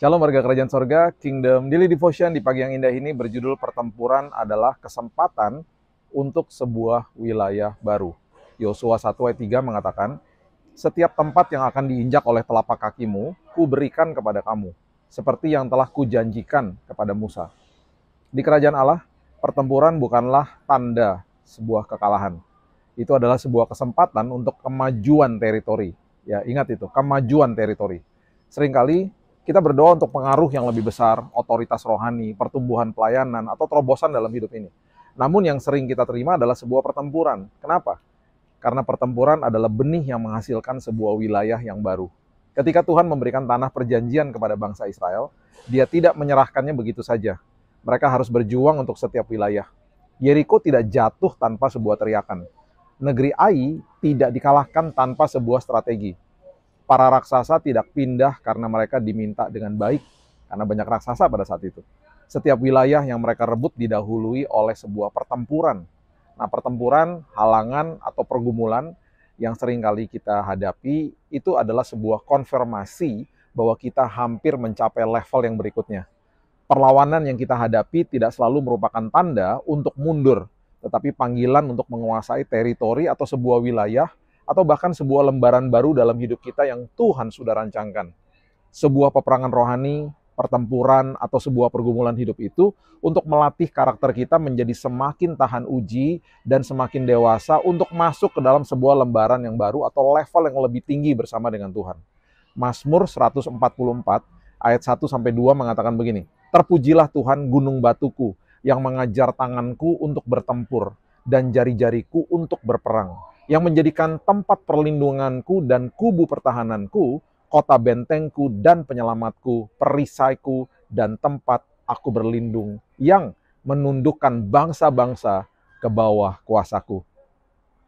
Shalom warga kerajaan sorga, Kingdom Daily Devotion di pagi yang indah ini berjudul Pertempuran adalah kesempatan untuk sebuah wilayah baru. Yosua 1 ayat 3 mengatakan, setiap tempat yang akan diinjak oleh telapak kakimu, ku berikan kepada kamu, seperti yang telah kujanjikan kepada Musa. Di kerajaan Allah, pertempuran bukanlah tanda sebuah kekalahan. Itu adalah sebuah kesempatan untuk kemajuan teritori. Ya, ingat itu, kemajuan teritori. Seringkali kita berdoa untuk pengaruh yang lebih besar, otoritas rohani, pertumbuhan pelayanan, atau terobosan dalam hidup ini. Namun yang sering kita terima adalah sebuah pertempuran. Kenapa? Karena pertempuran adalah benih yang menghasilkan sebuah wilayah yang baru. Ketika Tuhan memberikan tanah perjanjian kepada bangsa Israel, Dia tidak menyerahkannya begitu saja. Mereka harus berjuang untuk setiap wilayah. Yeriko tidak jatuh tanpa sebuah teriakan. Negeri Ai tidak dikalahkan tanpa sebuah strategi. Para raksasa tidak pindah karena mereka diminta dengan baik, karena banyak raksasa pada saat itu. Setiap wilayah yang mereka rebut didahului oleh sebuah pertempuran. Nah, pertempuran, halangan, atau pergumulan yang seringkali kita hadapi, itu adalah sebuah konfirmasi bahwa kita hampir mencapai level yang berikutnya. Perlawanan yang kita hadapi tidak selalu merupakan tanda untuk mundur, tetapi panggilan untuk menguasai teritori atau sebuah wilayah, atau bahkan sebuah lembaran baru dalam hidup kita yang Tuhan sudah rancangkan. Sebuah peperangan rohani, pertempuran, atau sebuah pergumulan hidup itu untuk melatih karakter kita menjadi semakin tahan uji dan semakin dewasa untuk masuk ke dalam sebuah lembaran yang baru atau level yang lebih tinggi bersama dengan Tuhan. Mazmur 144 ayat 1-2 mengatakan begini, terpujilah Tuhan gunung batuku yang mengajar tanganku untuk bertempur dan jari-jariku untuk berperang, yang menjadikan tempat perlindunganku dan kubu pertahananku, kota bentengku dan penyelamatku, perisaiku dan tempat aku berlindung, yang menundukkan bangsa-bangsa ke bawah kuasaku.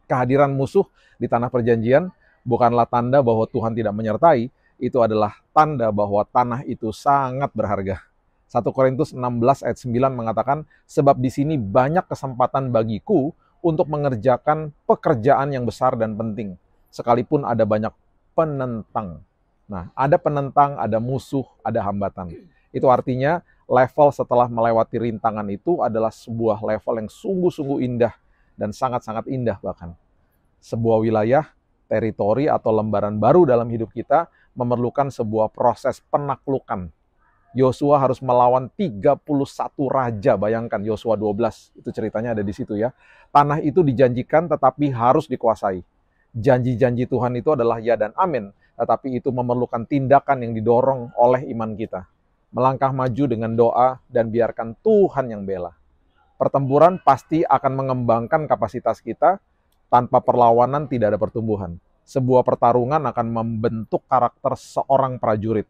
Kehadiran musuh di tanah perjanjian bukanlah tanda bahwa Tuhan tidak menyertai, itu adalah tanda bahwa tanah itu sangat berharga. 1 Korintus 16 ayat 9 mengatakan, sebab di sini banyak kesempatan bagiku untuk mengerjakan pekerjaan yang besar dan penting, sekalipun ada banyak penentang. Nah, ada penentang, ada musuh, ada hambatan. Itu artinya level setelah melewati rintangan itu adalah sebuah level yang sungguh-sungguh indah dan sangat-sangat indah bahkan. Sebuah wilayah, teritori atau lembaran baru dalam hidup kita memerlukan sebuah proses penaklukan. Yosua harus melawan 31 raja, bayangkan Yosua 12, itu ceritanya ada di situ ya. Tanah itu dijanjikan tetapi harus dikuasai. Janji-janji Tuhan itu adalah ya dan amin, tetapi itu memerlukan tindakan yang didorong oleh iman kita. Melangkah maju dengan doa dan biarkan Tuhan yang bela. Pertempuran pasti akan mengembangkan kapasitas kita, tanpa perlawanan tidak ada pertumbuhan. Sebuah pertarungan akan membentuk karakter seorang prajurit.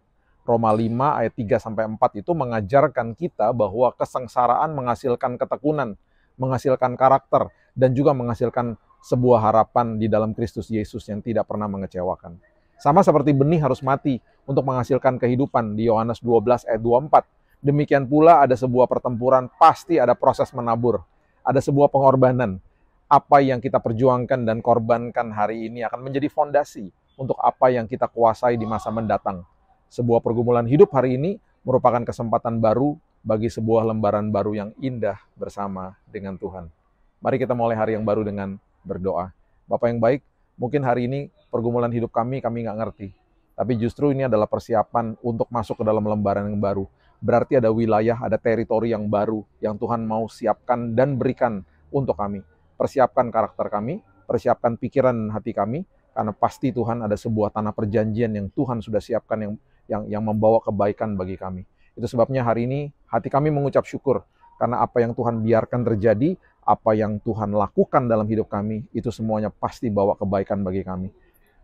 Roma 5 ayat 3-4 itu mengajarkan kita bahwa kesengsaraan menghasilkan ketekunan, menghasilkan karakter, dan juga menghasilkan sebuah harapan di dalam Kristus Yesus yang tidak pernah mengecewakan. Sama seperti benih harus mati untuk menghasilkan kehidupan di Yohanes 12 ayat 24. Demikian pula ada sebuah pertempuran, pasti ada proses menabur. Ada sebuah pengorbanan. Apa yang kita perjuangkan dan korbankan hari ini akan menjadi fondasi untuk apa yang kita kuasai di masa mendatang. Sebuah pergumulan hidup hari ini merupakan kesempatan baru bagi sebuah lembaran baru yang indah bersama dengan Tuhan. Mari kita mulai hari yang baru dengan berdoa. Bapak yang baik, mungkin hari ini pergumulan hidup kami nggak ngerti. Tapi justru ini adalah persiapan untuk masuk ke dalam lembaran yang baru. Berarti ada wilayah, ada teritori yang baru yang Tuhan mau siapkan dan berikan untuk kami. Persiapkan karakter kami, persiapkan pikiran dan hati kami, karena pasti Tuhan ada sebuah tanah perjanjian yang Tuhan sudah siapkan yang membawa kebaikan bagi kami. Itu sebabnya hari ini hati kami mengucap syukur karena apa yang Tuhan biarkan terjadi, apa yang Tuhan lakukan dalam hidup kami, itu semuanya pasti bawa kebaikan bagi kami.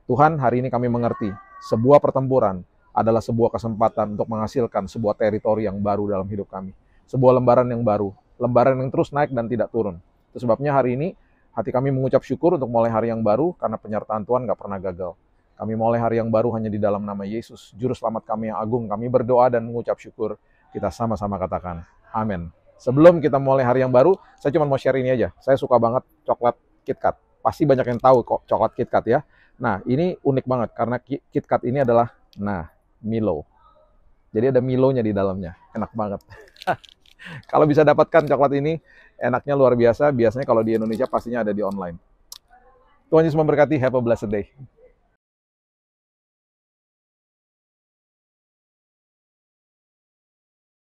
Tuhan, hari ini kami mengerti sebuah pertempuran adalah sebuah kesempatan untuk menghasilkan sebuah teritori yang baru dalam hidup kami. Sebuah lembaran yang baru, lembaran yang terus naik dan tidak turun. Itu sebabnya hari ini hati kami mengucap syukur untuk mulai hari yang baru karena penyertaan Tuhan gak pernah gagal. Kami mulai hari yang baru hanya di dalam nama Yesus, Juru Selamat kami yang agung. Kami berdoa dan mengucap syukur. Kita sama-sama katakan, amin. Sebelum kita mulai hari yang baru, saya cuma mau share ini aja. Saya suka banget coklat KitKat. Pasti banyak yang tahu kok coklat KitKat ya. Nah, ini unik banget karena KitKat ini adalah, Milo. Jadi ada Milonya di dalamnya, enak banget. Kalau bisa dapatkan coklat ini, enaknya luar biasa. Biasanya kalau di Indonesia pastinya ada di online. Tuhan Yesus memberkati, have a blessed day.